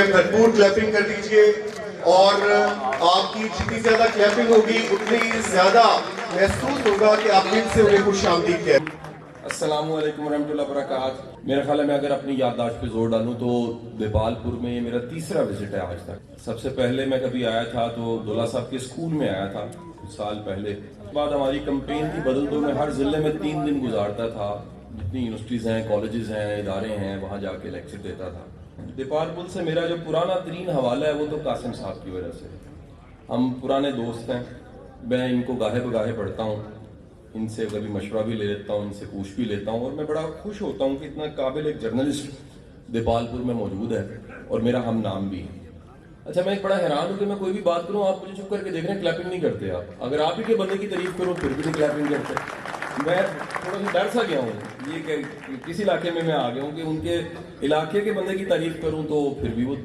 بھرپور کلیپنگ کر دیجئے اور آپ کی جتنی زیادہ کلیپنگ ہوگی اتنی زیادہ محسوس ہوگا کہ آپ دل سے انہیں خوش آمدید کہہ رہے ہیں۔ السلام علیکم ورحمۃ اللہ وبرکاتہ۔ میرے خیال ہے میں اگر اپنی یادداشت پہ زور ڈالوں تو دیپال پور میں یہ میرا تیسرا وزٹ ہے آج تک۔ سب سے پہلے میں کبھی آیا تھا تو دولہ صاحب کے اسکول میں آیا تھا کچھ سال پہلے۔ اس بعد ہماری کمپین تھی بدل دو، میں ہر ضلع میں 3 دن گزارتا تھا، جتنی یونیورسٹیز ہیں، کالجز ہیں، ادارے ہیں، وہاں جا کے لیکچر دیتا تھا۔ دیپال پور سے میرا جو پرانا ترین حوالہ ہے وہ تو قاسم صاحب کی وجہ سے۔ ہم پرانے دوست ہیں، میں ان کو گاہے بگاہے پڑھتا ہوں، ان سے کبھی مشورہ بھی لے لیتا ہوں، ان سے پوچھ بھی لیتا ہوں، اور میں بڑا خوش ہوتا ہوں کہ اتنا قابل ایک جرنلسٹ دیپال پور میں موجود ہے اور میرا ہم نام بھی ہے۔ اچھا میں ایک بڑا حیران ہوں کہ میں کوئی بھی بات کروں آپ مجھے چپ کر کے دیکھ رہے ہیں، کلیپنگ نہیں کرتے آپ۔ اگر آپ ہی کے بندے کی تعریف کروں پھر بھی نہیں کلیپنگ کرتے۔ میں تھوڑا سا ڈر سا گیا ہوں یہ کہ کس علاقے میں آ گیا ہوں کہ ان کے علاقے کے بندے کی تعریف کروں تو پھر بھی وہ